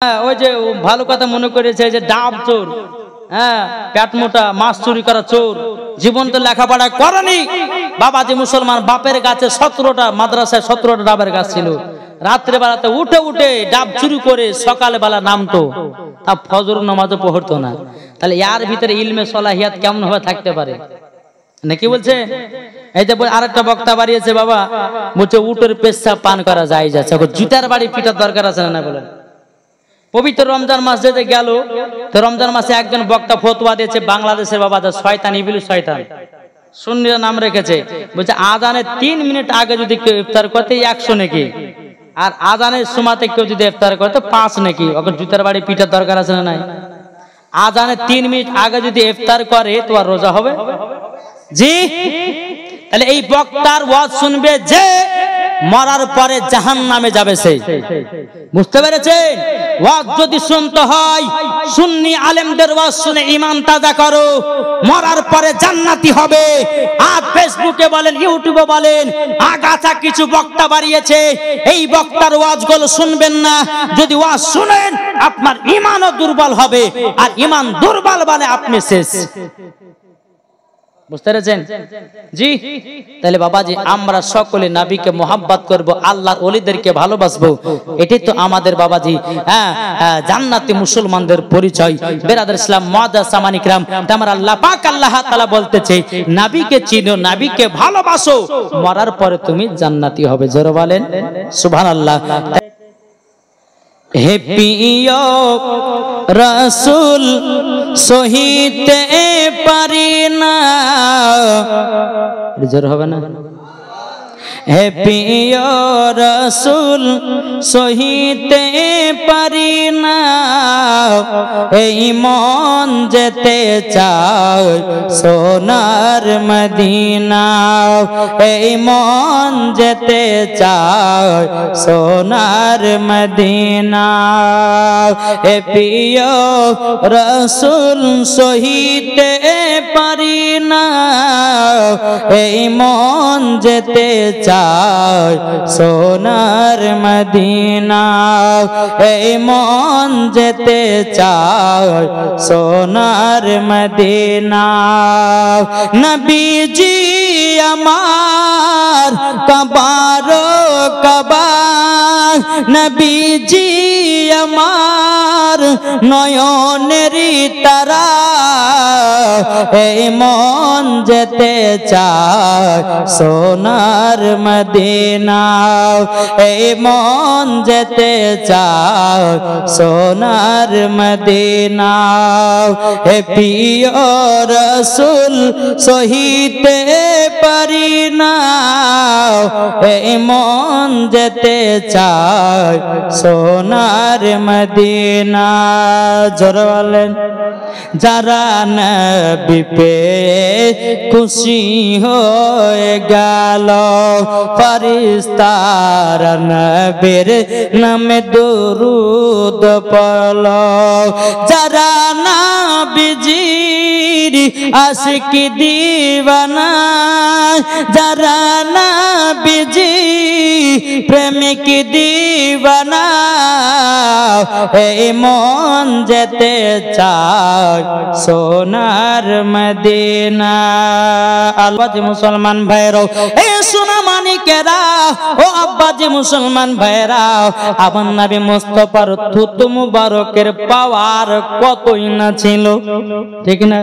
ওই যে ভালো কথা মনে করেছে যে ডাব চোর, হ্যাঁ পেট মোটা মাছ চুরি করা চোর, জীবন তো লেখাপড়া করেনি। বাবা যে মুসলমান, বাপের গাছে 17টা মাদ্রাসায় 17টা ডাবের গাছ ছিল। রাত্রে বেলাতে উঠে উঠে ডাব চুরি করে সকালে বেলা নামতো, তা ফজর নামাজও পড়তো না। তাহলে ইয়ার ভিতরে ইলমে সলাহিয়াত কেমন ভাবে থাকতে পারে নাকি বলছে? এই যে আরেকটা বক্তা বাড়িয়েছে বাবা, বলছে উটের পেশা পান করা যায় যাচ্ছে, জুতার বাড়ি পিটার দরকার আছে না বলেন? পবিত্র রমজান মাস যেতে গেল, তো রমজান মাসে একজন বক্তা ফতোয়া দিয়েছে বাংলাদেশের বাবা, শয়তান ইবলিস শয়তান সুন্নিরা নাম রেখেছে। বলছে আজানের 3 মিনিট আগে যদি কেউ ইফতার করতে 100 নাকি, আর আজানের সময়তে কেউ যদি ইফতার করতে 5 নাকি। ওকে জুতার বাড়ি পিটার দরকার আছে না নাই? আজানের 3 মিনিট আগে যদি ইফতার করে তো আর রোজা হবে? জি। তাহলে এই বক্তার ওয়াজ শুনবে যে মরার পরে জাহান্নামে যাবে সে, বুঝতে পেরেছেন? ওয়াজ যদি শুনতে হয় সুন্নি আলেমদের ওয়াজ শুনে ঈমান তাজা করো, মরার পরে জান্নাতি হবে। আর ফেসবুকে বলেন, ইউটিউবে বলেন, আগাছা কিছু বক্তা বাড়িয়েছে, এই বক্তার ওয়াজগুলো শুনবেন না। যদি ওয়াজ শুনেন আপনার ঈমানও দুর্বল হবে, আর ঈমান দুর্বল মানে আপনি শেষ। বুঝতে পেরেছেন? জি। তাহলে বাবাজি আমরা সকলে নবীকে মোহাব্বত করব, আল্লাহর ওলিদেরকে ভালোবাসবো, এটাই তো আমাদের বাবাজি জান্নাতি মুসলমানদের পরিচয়। বেরাদার ইসলাম মুআজ্জাজ সামানি কিরাম, আমার আল্লাহ পাক আল্লাহ তাআলা বলতেছে নবীকে চিনো, নবীকে ভালোবাসো, মরার পরে তুমি জান্নাতি হবে। জোরে বলেন সুবহানাল্লাহ। হে প্রিয় রাসূল সহিতে পারি না, জোর হবে না? হে প্রিয় রাসূল সহিতে পারি না, এই মন যেতে চায় সোনার মদিনা, এই মন যেতে চায় সোনার মদিনা। হে প্রিয় রাসূল সহিতে পারি না, এই মন যেতে চায় সোনার মদিনা, এই মন যেতে চায় সোনার মদিনা। নবীজি আমার কবারো কবা, নবীজি আমার নয়নেরই তারা, এই মন যেতে চায় সোনার মদিনা, এই মন যেতে চায় সোনার মদিনা। হে প্রিয় রাসূল সহিতে পারি না, এই মন যেতে চায় সোনার মদিনা। জোরে বলেন। যারা নবী পেয়ে খুশি হয়ে গেল, ফেরেশতারা নবীর নামে দরুদ পড়ল। যারা নবীজির আশিক দিওয়ানা, যারা নবীজি প্রেমিক দিওয়ানা, এই মন যেতে চায় সোনার মদিনা। আল্লাহজি মুসলমান ভাইরাও, এ সোনা মানিকেরা, ও আব্বাজি মুসলমান ভাইরাও, আমার নবী মুস্তাফার থুতু মুবারকের পাওয়ার কতই না ছিল, ঠিক না?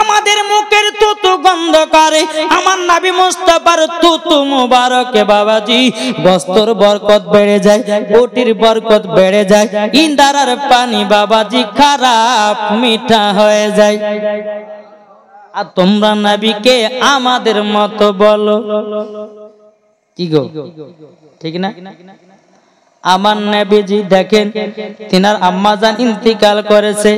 আমাদের মুখের থুতু গন্ধ করে, আমার নবী মুস্তাফার থুতু মুবারকে বাবাজি বস্তর বরকত বেড়ে যায়, কোটির বরকত বেড়ে যায়, ইন্দারার পানি বাবাজি খারাপ মিঠা হয়ে যায়। আর তোমরা নবীকে আমাদের মতো বলো, কি গো, ঠিক না? আমার নবীজি দেখেন তিনার আম্মা জান ইন্তিকাল করেছে,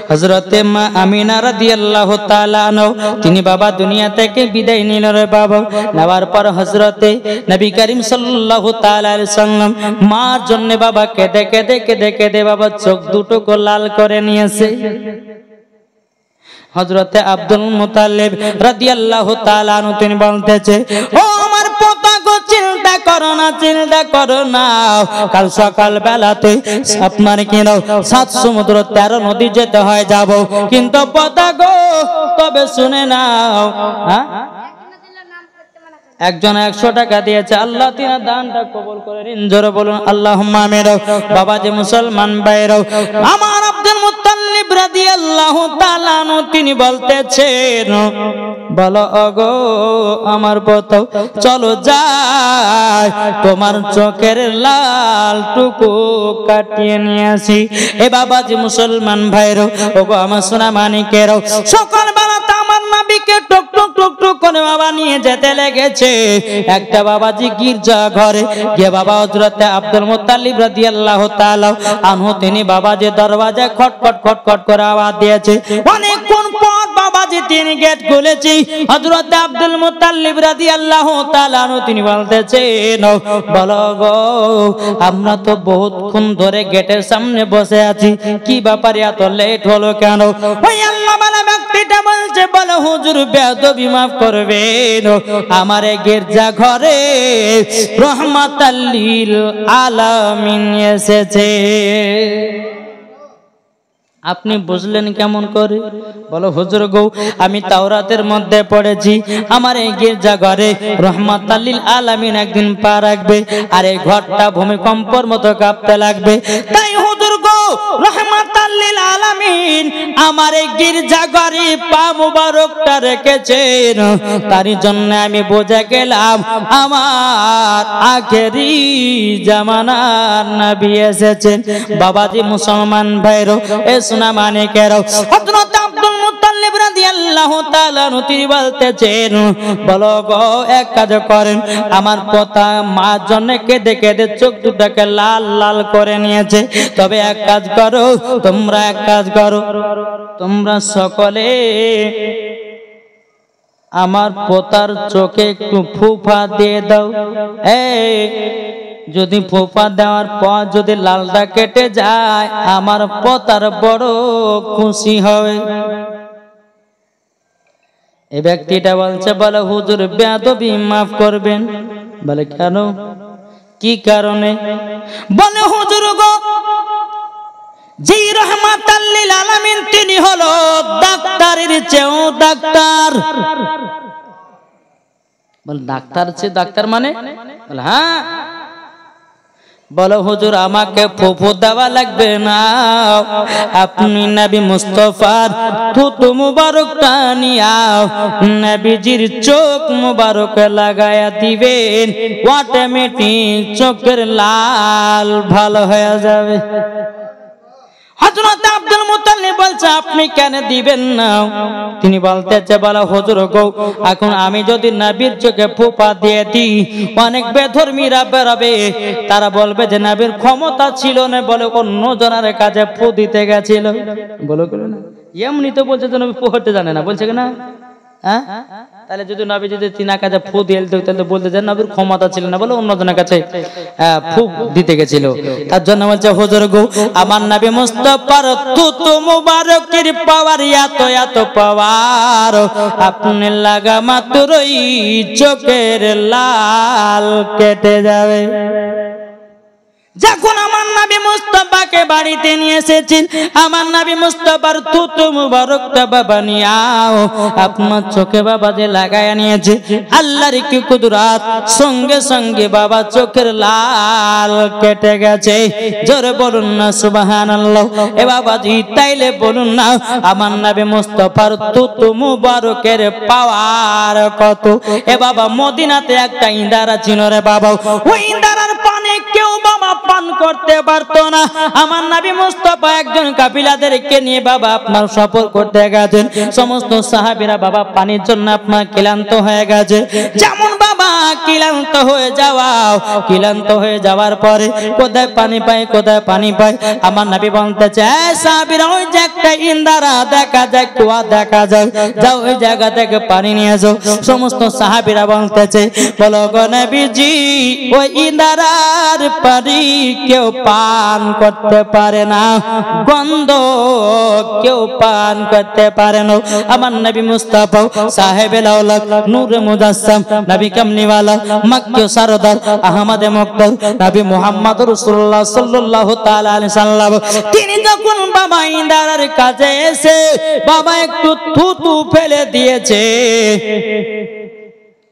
হযরতে মা আমিনা রাদিয়াল্লাহু তাআলা আনহা, তিনি বাবা দুনিয়া থেকে বিদায় নিল রে বাবা। নেওয়ার পর হযরতে নবী করিম সাল্লাল্লাহু তাআলা আলাইহি সাল্লাম মার জন্য বাবা কেঁদে কেঁদে কেঁদে কেঁদে বাবা চোখ দুটোকে লাল করে নিয়েছে। হযরতে আব্দুল মুতালিব রাদিয়াল্লাহু তাআলা আনহু তিনি বলতেছে, ও আমার পোতা গো চিন্তা করো না, চিন্তা করো না, কাল সকাল বেলাতে আপনার কেন 7 সমুদ্র 13 নদী যেতে হয় যাব, কিন্তু পোতা গো তবে শুনে নাও, হ্যাঁ একজন 100 টাকা দিয়েছে, আল্লাহ তিনার দানটা কবুল করে নিন, জোরে বলুন আল্লাহুম্মা আমিন। বাবা যে মুসলমান ভাইরা, আমার আব্দুল মুত্তালিব রাদিয়াল্লাহু তাআলা আনহু তিনি বলতেছেন, বলো ওগো আমার পুত্র চলো যাই তোমার চোখের লাল টুকু কাটিয়ে নিয়ে আসি। এ বাবা যে মুসলমান ভাইরা, ওগো আমার সোনা মানিকেরা, সকালবেলা আমার নবীকে টুক টুক টুক টুক করে বাবা নিয়ে যেতে লেগেছে একটা বাবাজি গির্জা ঘরে গিয়ে বাবা হযরত আব্দুল মুত্তালিব রাদিয়াল্লাহু তাআলা আনহু তিনি বাবাজি দরওয়াজায় খটখট খটখট করে আওয়াজ দিয়েছে। অনেকক্ষণ পর বাবাজি তিনি গেট খুলেছে, হযরত আব্দুল মুত্তালিব রাদিয়াল্লাহু তাআলা আনহু তিনি বলতেছেন, বলো গো আমরা তো বহুতক্ষণ ধরে গেটের সামনে বসে আছি, কি ব্যাপারে এত লেট হলো কেন? ওই আল্লাহ বলা ব্যক্তিটা বলছে, বলো হুজুর বেয়াদবি মাফ করবেন, আমার গির্জা ঘরে রহমাতাল লিল আলামিন এসেছে। আপনি বুঝলেন কেমন করে? বলো হুজুর গো আমি তাওরাতের মধ্যে পড়েছি আমার এই গির্জা ঘরে রহমাতাল লিল আলামিন একদিন পা রাখবে আর এই ঘরটা ভূমিকম্পের মতো কাঁপতে লাগবে, তাই হুজুর গো রহমাতাল লিল আলামিন আমার এই গির্জা ঘরে পা মুবারকটা রেখেছেন, তারই জন্য আমি বুঝে গেলাম আমার আখেরি জামানার নবী এসেছেন। বাবাজি মুসলমান ভাইরা, এ সোনা মানিকেরা, হযরত আব্দুল মুত্তালিব রাদিয়াল্লাহু তাআলা আনহু তিনি বলতেছেন, বলো গো এক কাজ করেন, আমার পোতা মা জন্য কেঁদে কেঁদে চোখ দুটাকে লাল লাল করে নিয়েছে, তবে এক কাজ করো, তোমরা এক কাজ করো, তোমরা সকলে আমার পোতার চোখে একটু ফুফা দিয়ে দাও, যদি ফুফা দেওয়ার পর যদি লালটা কেটে যায় আমার পোতার বড় খুশি হবে। এই ব্যক্তিটা বলছে, বলে হুজুর বেয়াদবি মাফ করবেন। বলে কেন, কি কারণে? বলে হুজুর গো যে রহমাতাল লিল আলামিন তিনি হলো ডাক্তারের চেয়েও ডাক্তার। বল ডাক্তার চেয়ে ডাক্তার মানে? বলে হ্যাঁ। বলো হুজুর আমাকে ফুফু দেওয়া লাগবে না, আপনি নবী মুস্তাফার থুতু মুবারকটা নিয়া নবীজির চোখ মুবারক লাগায়া দিবেন, অটোমেটিক চোখের লাল ভালো হয়ে যাবে। হযরত আব্দুল মুত্তালিব বলছে আপনি কেন দিবেন না? তিনি বলতেছে, বলা হুজুর গো এখন আমি যদি নবীর চোখে ফুফা দিয়ে দিই অনেক বেধর্মীরা বেরাবে, তারা বলবে যে নবীর ক্ষমতা ছিল না বলে অন্য জনের কাছে ফু দিতে গেছিল। বলো কেন না, এমনি তো বলছে যে নবী ফু হতে জানে না, বলছে কিনা? হ্যাঁ, তাহলে যদি নবী যদি তিনার কাছে ফু দিয়ে দিত তাহলে বলতে যে নবীর ক্ষমতা ছিল না বলে অন্যজনের কাছে ফু দিতে গেছিল। তার জন্য বলছে হুজুর গো আমার নবী মুস্তাফার থুতু মুবারকের পাওয়ার এত এত পাওয়ার, আপনি লাগা মাত্রই চোখের লাল কেটে যাবে। যখন আমার নবী মুস্তাফাকে বাড়িতে নিয়ে এসেছেন, আমার নবী মুস্তাফার থুতু মুবারকটা বাবা নিয়াও আপনার চোখে বাবা যে লাগায়া নিয়েছে, আল্লাহর কি কুদরত, সঙ্গে সঙ্গে বাবা চোখের লাল কেটে গেছে। জোরে বলুন না সুবহানাল্লাহ। এ বাবাজি তাইলে বলুন না আমার নবী মুস্তাফার থুতু মুবারকের পাওয়ার কত। এ বাবা মদিনাতে একটা ইন্দারা ছিল রে বাবা, ওই ইন্দারার পানি কেউ বাবা পান করতে পারতো না। আমার নবী মুস্তাফা একজন কাফিলাদেরকে নিয়ে বাবা আপনার সফর করতে গেছেন, সমস্ত সাহাবীরা বাবা পানির জন্য আপনার ক্লান্ত হয়ে গেছে। যেমন বাবা ক্লান্ত হয়ে যাওয়ার পরে কোথায় পানি পায় কোথায় পানি পায়, আমার নবী বলতেছে সাহাবীরা ওই যে একটা ইন্দারা দেখা যায়, কুয়া দেখা যায়, যাও ওই জায়গা থেকে পানি নিয়ে যাও। সমস্ত সাহাবীরা বলতেছে, বলো গো নবীজি ওই ইন্দারার পানি কেউ পান করতে পারে না, গন্ধ কেউ পান করতে পারে না। আমার নবী মুস্তাফা সাহেবে লাউলাক নূরে মুজাসসাম নবী কেমন কামলিওয়ালা মক্কি সরদার আহমদ মুক্তার নবী মুহাম্মদ রাসূলুল্লাহ সাল্লাল্লাহু তাআলা আলাইহি সাল্লাম তিনি যখন বাবা ইন্দারার কাছে এসে বাবা একটু থুতু ফেলে দিয়েছে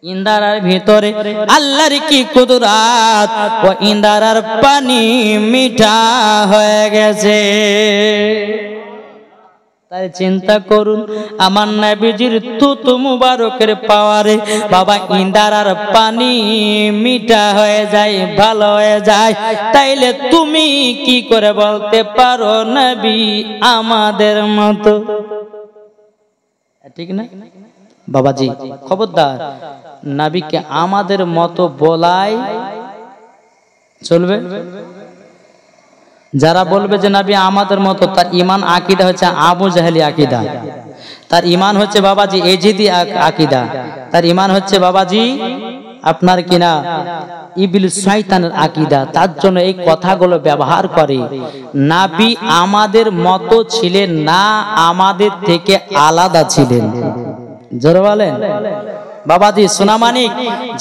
ইন্দারার ভিতরে আল্লাহর কি কুদরত ও ইন্দারার পানি মিঠা হয়ে গেছে তাই চিন্তা করুন আমার নবীজির থুতু মুবারকের পাওয়ারে বাবা ইন্দারার পানি মিঠা হয়ে যায় ভালো হয়ে যায় তাইলে তুমি কি করে বলতে পারো নবী আমাদের মতো ঠিক না বাবাজি খবরদার নবীকে আমাদের মতো বলাই চলবে যারা বলবে যে নবী আমাদের মতো তার ঈমান আকীদা হচ্ছে আবু জাহেলি আকীদা তার ঈমান হচ্ছে বাবাজি এজিদি আকীদা তার ঈমান হচ্ছে বাবাজি আপনার কিনা ইবলিস শয়তানের আকীদা তার জন্য এই কথাগুলো ব্যবহার করে নবী আমাদের মতো ছিলেন না আমাদের থেকে আলাদা ছিলেন জোরে বলেন বাবাজি সোনামানিক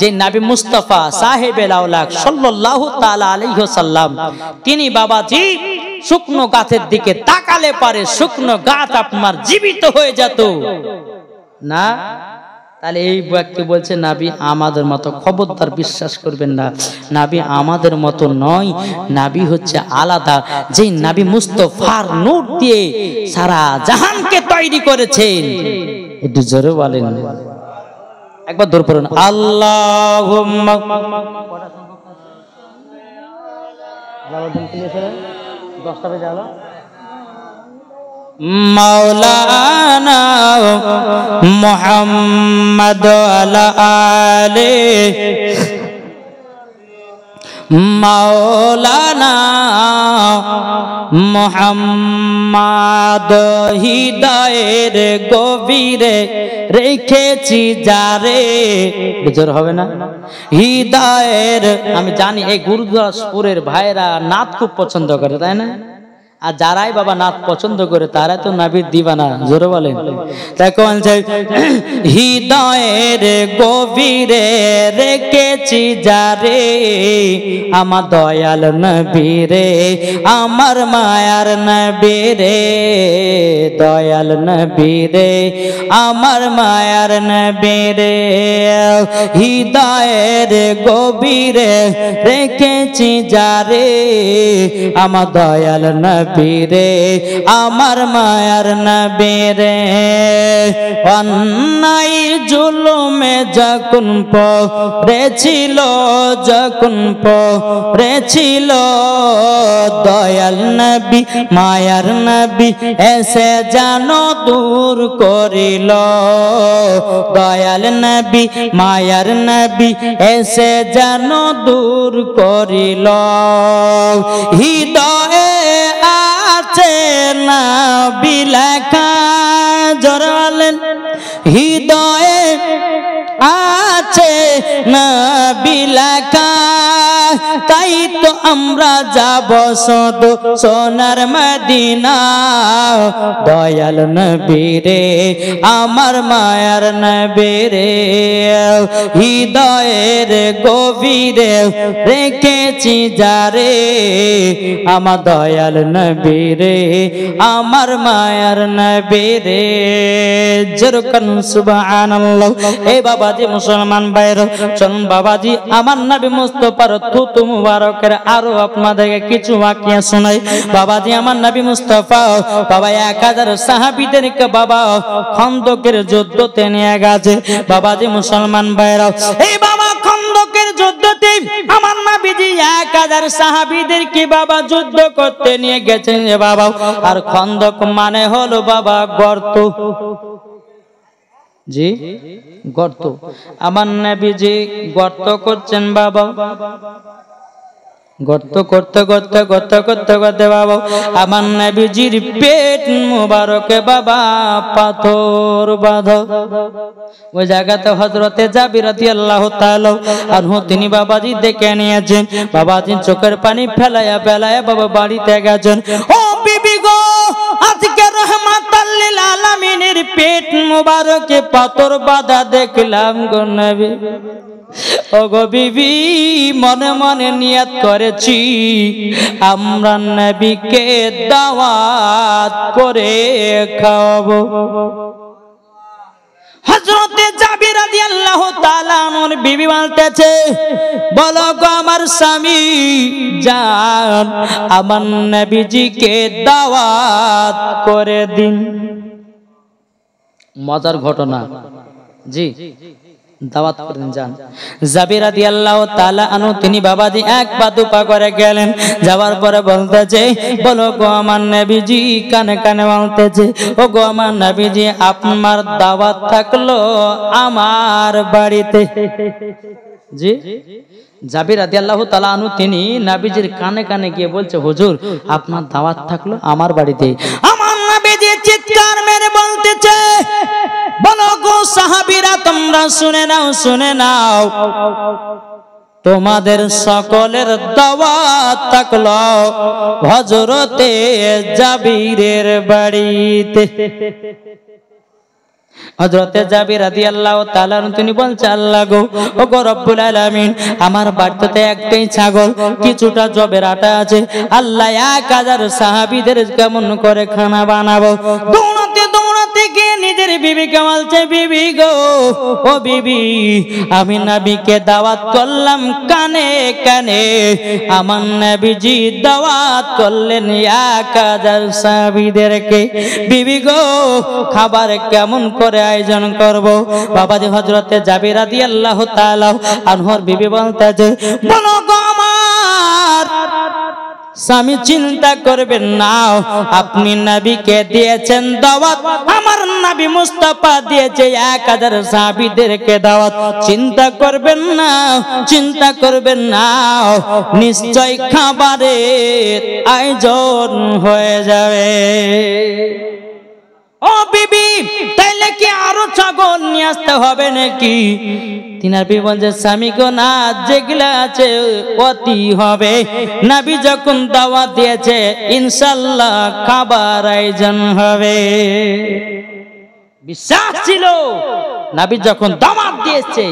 যে নবী মুস্তাফা সাহেবেল আওলাক সাল্লাল্লাহু তাআলা আলাইহি ওয়াসাল্লাম তিনি বাবাজি শুকনো গাছের দিকে তাকালে পারে শুকনো গাছ আপনার জীবিত হয়ে যেত না তাহলে এই ব্যক্তি বলছে নবী আমাদের মতো খবরদার বিশ্বাস করবেন না নবী আমাদের মতো নয় নবী হচ্ছে আলাদা যে নবী মুস্তাফার নূর দিয়ে সারা জাহানকে তৈরি করেছেন একটু জোরে বলেন একবার দূর পড়ুন আল্লাহুম্মা মাওলানা মুহাম্মদ আলা আলি মাওলানা মুহাম্মদ হৃদয়ের গভীরে রেখেছি যারে বেজর হবে না হৃদয়ের আমি জানি এই গুরুদাসপুরের ভাইরা নাত খুব পছন্দ করে তাই না আর যারাই বাবা নাত পছন্দ করে তারা তো নবীর দিবানা জোরে বলেন তাই কোন হৃদয়ের গভীরে রেখেছি যারে আমার দয়াল নবী রে আমার মায়ার নবী রে দয়াল নবী রে আমার মায়ার নবী রে হৃদয়ের গভীরে রেখেছি যারে আমার দয়াল নবী রে আমার মায়ার নবী রে অন্যায় জুলুমে যখন পড়েছিল দয়াল নবী মায়ার নবী এসে জানো দূর করিল দয়াল নবী মায়ার নবী এসে জানো দূর করিল হৃদয়ে আছে নবী লেখা জোরে বলেন হৃদয়ে আছে নবী লেখা তাই তো আমরা যাব শুধু সোনার মদিনা দয়াল নবী রে আমার মায়ার নবী রে হৃদয়ের গভীরে রেখেছি যারে আমার দয়াল নবী রে আমার মায়ার নবী রে যেরকম সুবহানাল্লাহ এই বাবাজি মুসলমান ভাইরা চলুন বাবাজি আমার নবী মুস্তাফার থুতু মুবারকের আরো আপনাদেরকে কিছু ওয়াকিয়া শোনাই বাবাজি আমার নবী মুস্তাফা বাবা 1000 সাহাবীদেরকে বাবা খন্দকের যুদ্ধতে নিয়ে গেছে বাবাজি মুসলমান ভাইরা এই বাবা খন্দকের যুদ্ধতে আমার নবীজি 1000 সাহাবীদেরকে বাবা যুদ্ধ করতে নিয়ে গেছেন রে বাবা আর খন্দক মানে হলো বাবা গর্ত জি গর্ত আমার নবীজি গর্ত করছেন বাবা গর্ত করতে করতে করতে করতে করতে বাবা আমার নবীজির পেট মুবারকে বাবা পাথর বাঁধা ওই জায়গাতে হযরতে জাবির রাদিয়াল্লাহু তাআলা আনহু তিনি বাবাজি দেখে নিয়েছেন বাবাজি চোখের পানি ফেলায়া ফেলায়া বাবা বাড়িতে গেছেন ও বিবি গো আজকে রহমাতুল লিল আলামিনের পেট মোবারকে পাথর বাঁধা দেখলাম গো নবী। ও গো বিবি, মনে মনে নিয়ত করেছি আমরা নবীকে দাওয়াত করে খাওয়াবো। হযরতে জাবির রাদিয়াল্লাহু তাআলা আমার বিবি বলতেছে, বলো গো আমার স্বামী জান, আমার নবীজিকে দাওয়াত করে দিন। মজার ঘটনা, জি দাওয়াত করেন যান। জাবির রাদিয়াল্লাহু তাআলা আনহু তিনি বাবাজি এক পা দুপা করে গেলেন, যাওয়ার পরে বলতেছে, বলো গো আমার নবীজি, কানে কানে বলতেছে, ও গো আমার নবীজি, আপনার দাওয়াত থাকলো আমার বাড়িতে। জি জাবির রাদিয়াল্লাহু তাআলা আনহু তিনি নবীজির কানে কানে গিয়ে বলছে, হুজুর আপনার দাওয়াত থাকলো আমার বাড়িতে। আমার নবীজি চিৎকার মেরে বলতেছে, বলো গো সাহাবীরা, তোমরা শুনে নাও, শুনে নাও, তোমাদের সকলের দাওয়াত থাকলো হযরতে জাবিরের বাড়িতে। হযরতে জাবির রাদিয়াল্লাহু তাআলা তিনি বলছে, আল্লাহ গো, ও গো রব্বুল আলামিন, আমার বাড়িতে একটাই ছাগল, কিছুটা জবের আটা আছে, আল্লাহ 1000 সাহাবীদের কেমন করে খানা বানাবো। দৌড়াতে দৌড়াতে গিয়ে নিজের বিবিকে বলছে, বিবি গো, ও বিবি, আমি নবীকে দাওয়াত করলাম কানে কানে, আমার নবীজি দাওয়াত করলেন 1000 সাহাবীদেরকে, বিবি গো খাবার কেমন করে আয়োজন করব। বাবাজি হযরতে জাবির রাদিয়াল্লাহু তাআলা আনহুর বিবি বলতেছে, বলো গো আমার স্বামী, চিন্তা করবেন না, আপনি নবীকে দিয়েছেন দাওয়াত, আমার নবী মুস্তাফা দিয়েছে 1000 সাহাবীদেরকে দাওয়াত, চিন্তা করবেন না, চিন্তা করবেন না, নিশ্চয় খাবারের আয়োজন হয়ে যাবে। ও বিবি, তাইলে কি আরো ছাগল নিয়ে আসতে হবে নাকি? তিনার বিবি বলছে, স্বামী গো না, যেগুলা আছে অতি হবে, নবী যখন দাওয়াত দিয়েছে ইনশাআল্লাহ খাবার আয়োজন হবে। বিশ্বাস ছিল, নবী যখন দাওয়াত দিয়েছে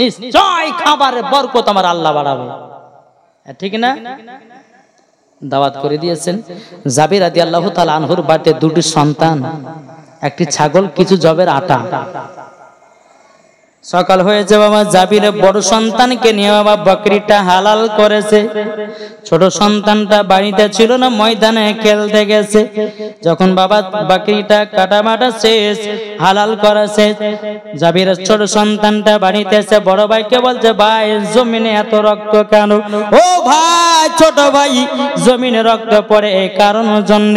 নিশ্চয় খাবারের বরকত আমার আল্লাহ বাড়াবে, ঠিক না? দাওয়াত করে দিয়েছেন। জাবির রাদিয়াল্লাহু তাআলা আনহুর বাড়িতে 2টি সন্তান, একটি ছাগল, কিছু জবের আটা। সকাল হয়েছে, বাবা জাবির বড় সন্তানকে নিয়ে বাবা বকরিটা হালাল করেছে, ছোট সন্তানটা বাড়িতে ছিল না, ময়দানে খেলতে গেছে। যখন বাবা বকরিটা কাটামাটা শেষ, হালাল করা শেষ, জাবির ছোট সন্তানটা বাড়িতে এসে বড় ভাইকে বলছে, ভাই জমিনে এত রক্ত কেন? ও ভাই, ছোট ভাই, জমিনে রক্ত পড়ে এই কারণের জন্য,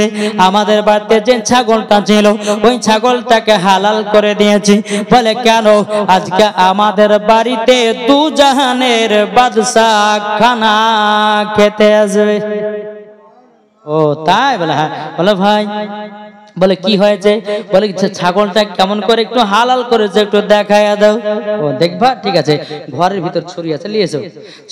আমাদের বাড়িতে যে ছাগলটা ছিল ওই ছাগলটাকে হালাল করে দিয়েছি। বলে কেন? আজকে আমাদের বাড়িতে 2 জাহানের বাদশাহ খানা খেতে আসবে। ও তাই? বলে হ্যাঁ। বলে ভাই, বলে কি হয়েছে? বলে ছাগলটা কেমন করে একটু হালাল করেছে, একটু দেখায়া দাও। ও দেখবা, ঠিক আছে, ঘরের ভিতর ছুরি আছে, নিয়ে এসো।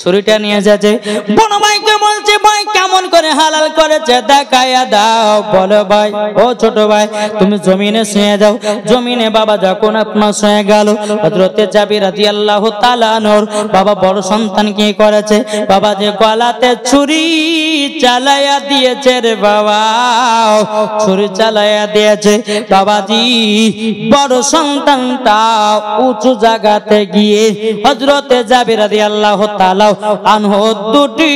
ছুরিটা নিয়ে যাচ্ছে, বড় ভাইকে বলছে, ভাই কেমন করে হালাল করেছে দেখায়া দাও। বলো ভাই, ও ছোট ভাই, তুমি জমিনে শুয়ে যাও। জমিনে বাবা যখন আপনার শুয়ে গেল, হযরতে জাবির রাদিয়াল্লাহু তাআলা আনহুর বাবা বড় সন্তান কি করেছে? বাবা যে গলাতে ছুরি চালায়া দিয়েছে রে বাবা, ছুরি চালায়া দিয়েছে বাবাজি। বড় সন্তানটা উঁচু জায়গাতে গিয়ে হযরতে জাবির রাদিয়াল্লাহু তাআলা আনহু 2টি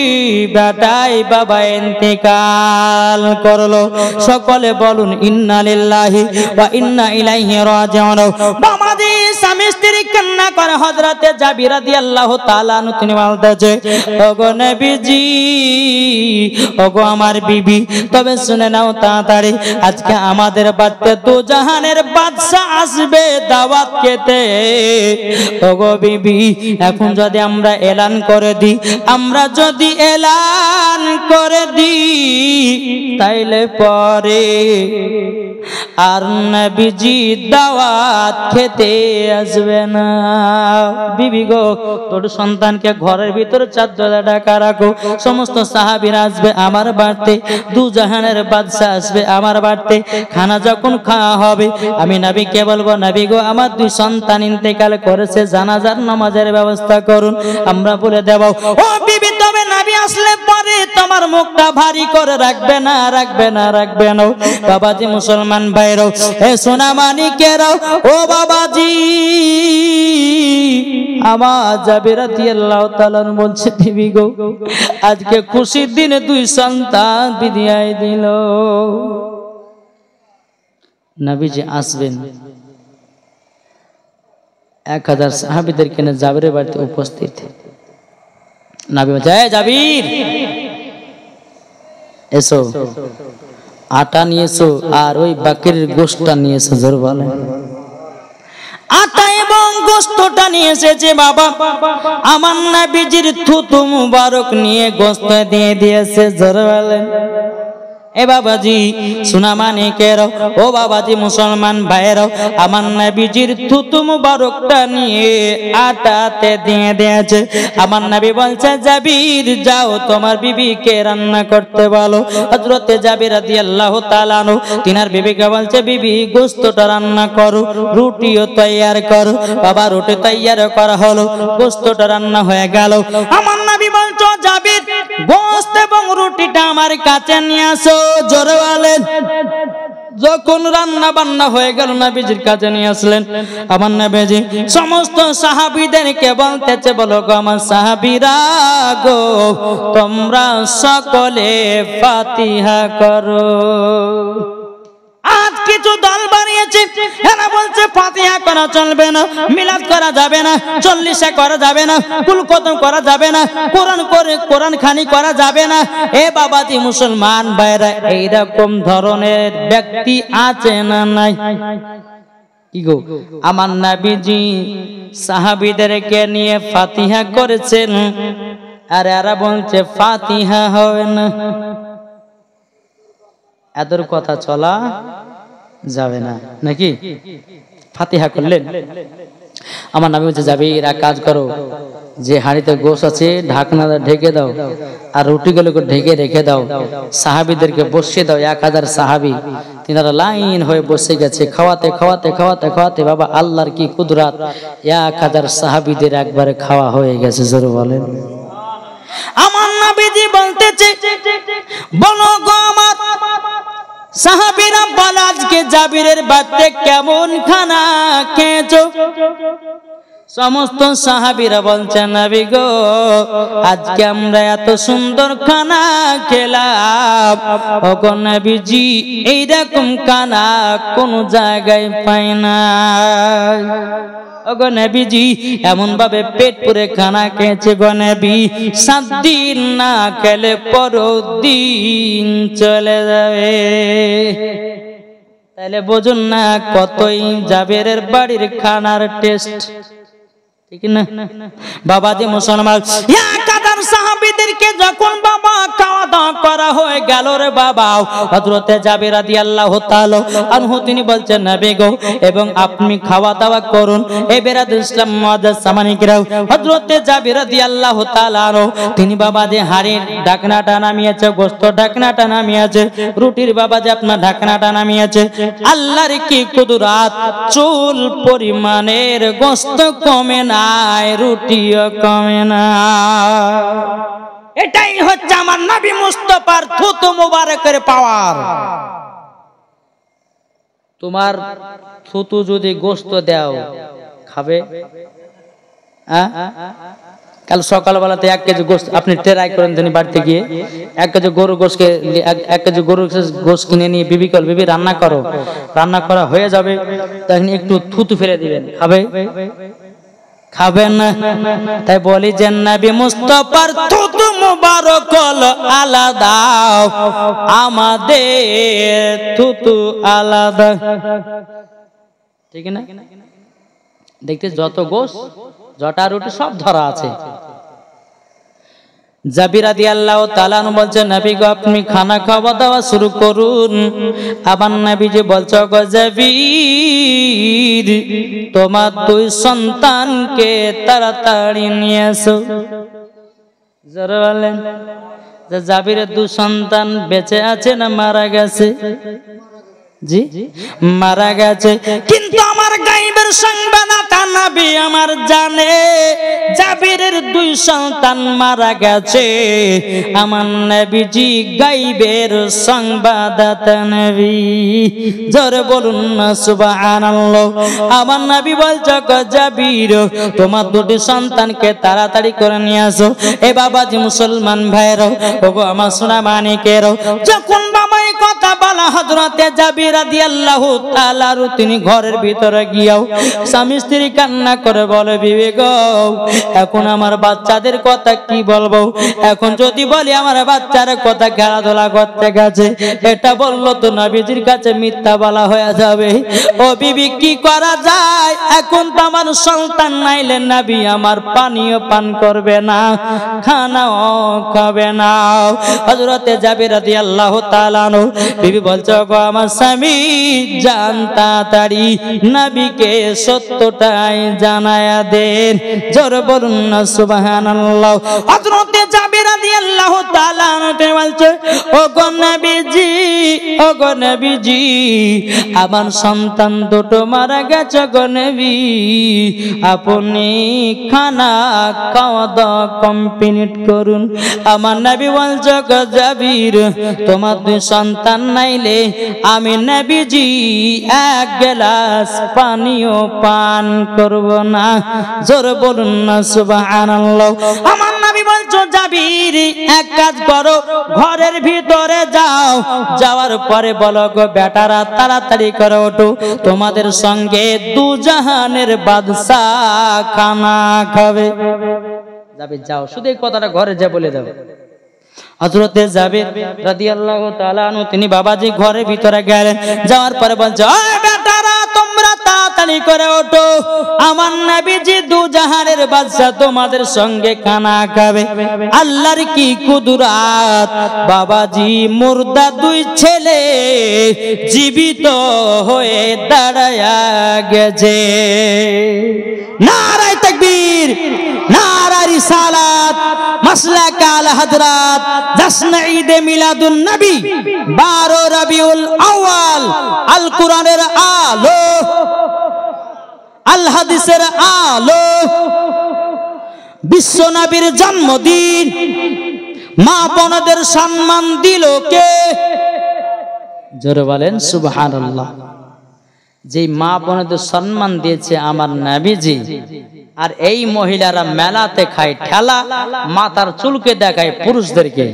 বেটাই বাবা ইন্তেকাল করলো। সকলে বলুন ইন্না লিল্লাহি ওয়া ইন্না ইলাইহি রাজিউন। বাবাজি স্বামী স্ত্রী কান্না করে হযরতে জাবির রাদিয়াল্লাহু তাআলা আনহু তিনি বলতেছে, ওগো নবীজি, ওগো আমার বিবি, তবে শুনে নাও তাড়াতাড়ি, আজকে আমাদের বাড়িতে 2 জাহানের বাদশা আসবে দাওয়াত খেতে। ওগো বিবি, এখন যদি আমরা এলান করে দিই, আমরা যদি এলান করে দিই, তাইলে পরে আর নবীজি দাওয়াত খেতে আসবে না। বিবি গো, তোর সন্তানকে ঘরের ভিতরে চাদরে ঢাকা রাখো। সমস্ত সাহাবীরা আসবে আমার বাড়িতে, দু জাহানের বাদশা আসবে আমার বাড়িতে। খানা যখন খাওয়া হবে আমি নবীকে বলবো, নবী গো আমার দুই সন্তান ইন্তেকাল করেছে, জানাজার নামাজের ব্যবস্থা করুন। আমরা বলে দেব, ও বিবি তবে নবী আসলে পরে তোমার মুখটা ভারী করে রাখবে না, রাখবে না, রাখবে না। বাবাজি মুসলমান ভাইরাও, এ সোনা মানিকেরাও, ও বাবাজি আমার জাবের রাদিয়াল্লাহু তাআলা বলছে, বিবি গো আজকে খুশির দিনে দুই সন্তান বিদায় দিল। নবীজি আসবেন, 1000 সাহাবীদেরকে নিয়ে জাবেরের বাড়িতে উপস্থিত। নবী বলছে, এই জাবির এসো, আটা নিয়ে এসো আর ওই বাকরির গোশতটা নিয়ে এসো। জোর বলেন। আটা এবং গোশতটা নিয়ে এসেছে বাবা। আমার নবীজির থুতু মুবারক নিয়ে গোশত দিয়ে দিয়েছে। জোর বলেন। এ বাবাজি সোনা মানিকের, ও বাবাজি মুসলমান ভাইয়ের, আমার নবীজির থুতু মুবারকটা নিয়ে আটাতে দিয়ে দিয়েছে। আমার নবী বলছে, জাবির যাও তোমার বিবিকে রান্না করতে বলো। হযরতে জাবির রাদিয়াল্লাহু তাআলা আনহু তিনার বিবিকে বলছে, বিবি গোশতটা রান্না করো, রুটিও তৈয়ার করো। বাবা রুটি তৈয়ার করা হলো, গোশতটা রান্না হয়ে গেল। আমার নবী বলছে, জাবির গোশত এবং রুটিটা আমার কাছে নিয়ে আসো। জোরে বলেন। যখন রান্না বান্না হয়ে গেল নবীজির কাছে নিয়ে আসলেন। আমার নবীজি সমস্ত সাহাবীদেরকে বলতেছে, বলো গো আমার সাহাবীরা গো, তোমরা সকলে ফাতিহা করো। আজ কিছু দল বানিয়েছে, এরা বলছে ফাতিহা করা চলবে না, মিলাদ করা যাবে না, চল্লিশা করা যাবে না, কুল খতম করা যাবে না, কোরআন খানি করা যাবে না। এ বাবাজি মুসলমান ভাইরা, এইরকম ধরনের ব্যক্তি আছে না নাই? কি গো, আমার নবীজি সাহাবীদেরকে নিয়ে ফাতিহা করেছেন, আর এরা বলছে ফাতিহা হবে না। এদের কথা চলা যাবে না নাকি? ফাতিহা করলেন। আমার নবী বলছে, যাবে এরা কাজ করো, যে হাঁড়িতে গোশ আছে ঢাকনা ঢেকে দাও, আর রুটিগুলোকে ঢেকে রেখে দাও। সাহাবীদেরকে বসিয়ে দাও, 1000 সাহাবী তিনারা লাইন হয়ে বসে গেছে। খাওয়াতে খাওয়াতে খাওয়াতে খাওয়াতে বাবা আল্লাহর কি কুদরত, 1000 সাহাবীদের একবারে খাওয়া হয়ে গেছে। জোরে বলেন। আমার নবীজি বলতেছে, বলো গো আমার সাহাবীরা, বলো আজকে জাবিরের বাড়িতে কেমন খানা খেয়েছো? সমস্ত সাহাবীরা বলছে, নবী গো আজকে আমরা এত সুন্দর খানা খেলাম, ওগো নবীজি এইরকম খানা কোন জায়গায় পাই না। ওগো নবীজি এমন ভাবে পেট পুরে খানা খেয়েছে গো নবী, 7 দিন না খেলে পরের দিন চলে যাবে। তাহলে বুঝুন না কতই জাবেরের বাড়ির খানার টেস্ট, ঠিক না বাবাজি মুসলমান? 1000 সাহাবীদেরকে যখন বাবা খাওয়া দাওয়া করা হয়ে গেল রে বাবা, হযরতে জাবির রাদিয়াল্লাহু তাআলা আনহু তিনি বলছেন, নবী গো এবং আপনি খাওয়া দাওয়া করুন। এ বেরাদুল ইসলাম মুআজ্জাজ সামানিকরাও, হযরতে জাবির রাদিয়াল্লাহু তাআলা আনহু তিনি বাবাজি হাড়ির ঢাকনাটা নামিয়েছে, গোশত ঢাকনাটা নামিয়েছে, রুটির বাবাজি আপনার ঢাকনাটা নামিয়েছে। আল্লাহর কি কুদরত, চুল পরিমাণের গোশত কমে না, রুটিও কমে না। এটাই হচ্ছে আমার নবী মুস্তাফার থুতু মুবারকের পাওয়ার। তোমার থুতু যদি গোশত দাও খাবে? কাল সকালবেলাতে 1 কেজি গোশত আপনি ট্রাই করেন তিনি বাড়িতে গিয়ে, 1 কেজি গরুর গোশকে 1 কেজি গরুর গোশত কিনে নিয়ে বিবি রান্না করো, রান্না করা হয়ে যাবে, তখন একটু থুতু ফেলে দিবেন, খাবে? খাবেন না। তাই বলি যে নবী মুস্তাফার থুতু মুবারক হলো আলাদা, আমাদের থুতু আলাদা, ঠিক না? দেখতে যত গোশ জটা রুটি সব ধরা আছে। জাবির রাদিয়াল্লাহু তাআলা আনহু বলছে নবী গো আপনি খানা খাওয়া দাওয়া শুরু করুন। আবার নবীজি বলছে গো জাবির তোমার দুই সন্তানকে তাড়াতাড়ি নিয়ে এসো। জোরে বলেন যে জাবিরের দুই সন্তান বেঁচে আছে না মারা গেছে? জি মারা গেছে, কিন্তু আমার গায়েবের সংবাদ নবী আমার জানে জাবিরের দুই সন্তান মারা গেছে। আমার নবীজি গায়েবের সংবাদদাতা নবী। জোরে বলুন না সুবহানাল্লাহ। আমার নবী বলছে গো জাবির তোমার দুটি সন্তানকে তাড়াতাড়ি করে নিয়ে আসো। এ বাবাজি মুসলমান ভাইরাও, ওগো আমার সোনা মানিকেরও, যখন বাবা এই কথা বলা হযরতে জাবির রাদিয়াল্লাহু তাআলা তিনি ঘরের ভিতরে গিয়াও স্বামী স্ত্রী কান্না করে বলে বিবি গো এখন আমার বাচ্চাদের কথা কি বলবো, এখন যদি বলি আমার বাচ্চার কথা খেলাধুলা করতে গেছে এটা বললো তো নবীজির কাছে মিথ্যা বলা হয়ে যাবে। ও বিবি কি করা যায়, এখন তো আমার সন্তান নাইলে নবী আমার পানীয় পান করবে না, খানাও খাবে না। হযরতে জাবির রাদিয়াল্লাহু তাআলা আনহু বিবি বলছে গো আমার স্বামী জান তাড়াতাড়ি নবীকে সত্যটাই জানায়া দেন। জোরে বলুন না সুবহানাল্লাহ। হযরতে জাবির রাদিয়াল্লাহু তাআলা আনহু বলছে ও গো নবীজি, ও গো নবীজি আমার সন্তান দুটো মারা গেছে গো নবী, আপনি খানা খাওয়া দাওয়া কমপ্লিট করুন। আমার নবী বলছে গো জাবির তোমার দুই সন্তান নাইলে আমি নবীজি এক গ্লাস পানিও পান করব না। জোরে বলুন না সুবহানাল্লাহ। আমার নবী বলছো জাবির এক কাজ করো, ঘরের ভিতরে যাও, যাওয়ার পরে বলো গো বেটারা তাড়াতাড়ি করে ওঠো, তোমাদের সঙ্গে দু জাহানের বাদশাহ খানা খাবে। জাবির যাও, শুধু এই কথাটা ঘরে যা বলে দাও। হযরতে জাবির রাদিয়াল্লাহু তাআলা আনহু তিনি বাবাজি ঘরের ভিতরে গেলেন, যাওয়ার পরে বলছে ও বেটারা তোমরা তাড়াতাড়ি করে ওঠো, আমার নবীজি দু জাহানের বাদশা তোমাদের সঙ্গে খানা খাবে। আল্লাহর কি কুদরত, বাবাজি মুর্দা দুই ছেলে জীবিত হয়ে দাঁড়ায়া গেছে। নারায়ে তাকবীর, নারায়ে রিসালাত, মাসলাক আলা হযরত, জশ্ন ঈদে মিলাদুন নবী, 12 রবিউল আউয়াল, আল কোরআনের আলো, আল হাদিসের আলো, বিশ্ব নবীর জন্মদিন, মা বোনদের সম্মান দিল কে? জোরে বলেন সুবহানাল্লাহ। যে মা বোনদের সম্মান দিয়েছে আমার নবীজি, আর এই মহিলারা মেলাতে খায় ঠেলা, মাথার চুলকে দেখায় পুরুষদেরকে,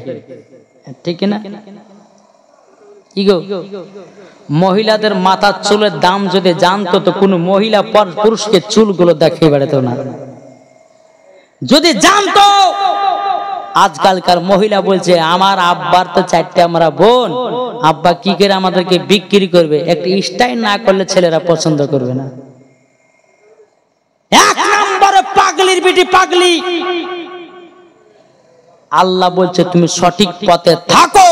ঠিক না? কি গো মহিলাদের মাথার চুলের দাম যদি জানতো তো কোনো মহিলা পুরুষকে চুলগুলো দেখিয়ে বেড়াতো না। যদি জানতো, আজকালকার মহিলা বলছে আমার আব্বার তো 4টে আমরা বোন, আব্বা কি করে আমাদেরকে বিক্রি করবে, একটু স্টাইল না করলে ছেলেরা পছন্দ করবে না। এক নম্বরে পাগলির বিটি পাগলি। আল্লাহ বলছে তুমি সঠিক পথে থাকো,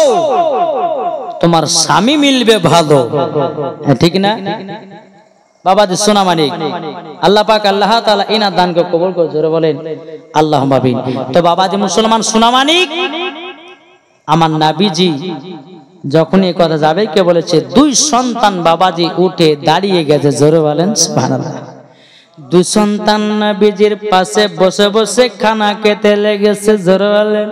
তোমার স্বামী মিলবে ভালো, ঠিক না বাবাজি সোনা মানিক? আল্লাহ পাক আল্লাহ তাআলা ইনার দানকে কবুল করে। জোরে বলেন আল্লাহুম্মা আমিন। তো বাবাজি মুসলমান সোনা মানিক, আমার নবীজি যখন এই কথা যাবে কে বলেছে দুই সন্তান বাবাজি উঠে দাঁড়িয়ে গেছে। জোরে বলেন সুবহানাল্লাহ। দুই সন্তান নবীজির পাশে বসে বসে খানা খেতে লেগেছে। জোরে বলেন।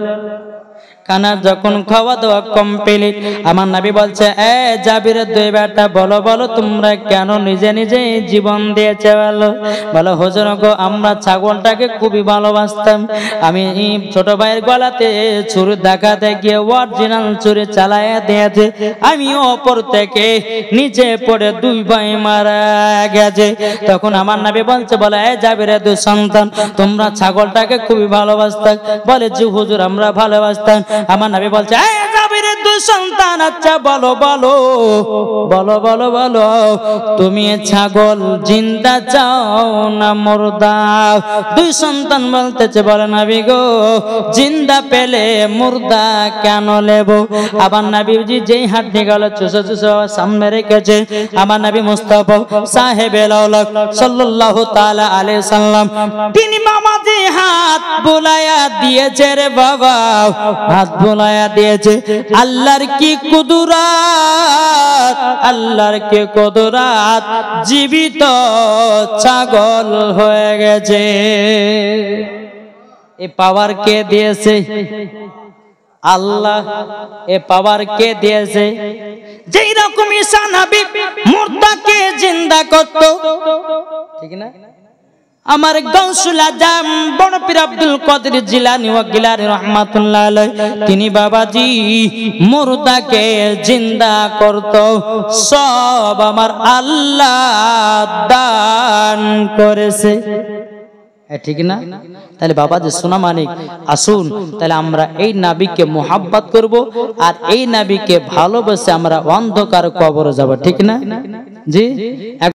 খানা যখন খাওয়া দাওয়া কমপ্লিট, আমার নবী বলছে এ জাবিরের দুই বেটা বলো বলো তোমরা কেন নিজে নিজে জীবন দিয়েছে? বলো হুজুর গো আমরা ছাগলটাকে খুবই ভালোবাসতাম, আমি ছোট ভাইয়ের গলাতে ছুরি দেখাতে গিয়ে অরিজিনাল ছুরি চালায়া দিয়েছে, আমি ওপর থেকে নিচে পড়ে দুই ভাই মারা গেছে। তখন আমার নবী বলছে বলে এ জাবিরের দুই সন্তান তোমরা ছাগলটাকে খুবই ভালোবাসতাম? বলে জি হুজুর আমরা ভালোবাসতাম। আমার নবী বলছে নবীর দুই সন্তান আচ্ছা বলো বলো বলো বলো বলো তুমি ছাগল জিন্দা চাও না মুর্দা? দুই সন্তান বলতেছে বলে নবী গো জিন্দা পেলে মুর্দা কেন নেব? আবার নবীজি যেই হাত নিয়ে গেল চুষো চুষো সামনে রেখেছে আমার নবী মুস্তাফা সাহেবে লাউলাক সাল্লাল্লাহু তাআলা আলাইহি সাল্লাম তিনি বাবাজি হাত বুলায়া দিয়েছে রে বাবা, হাত বুলায়া দিয়েছে। আল্লাহর কি কুদরত, আল্লাহর কি কুদরত, জীবিত ছাগল হয়ে গেছে। এই পাওয়ার কে দিয়েছে? আল্লাহ। এ পাওয়ার কে দিয়েছে? যেই রকম ঈসা নবী মুর্দাকে জিন্দা করত, ঠিক না? আমার গাউসুল আজম বড় পীর আব্দুল কাদের জিলানী ওয়া গিলানী রাহমাতুল্লাহ আলাইহি তিনি বাবাজি মুর্দাকে জিন্দা করত, সব আমার আল্লাহ দান করেছে। ঠিক না? তাহলে বাবাজি সোনা মানিক আসুন তাহলে আমরা এই নবীকে মোহাব্বত করব আর এই নবীকে ভালোবেসে আমরা অন্ধকার কবরে যাব, ঠিক না? জি।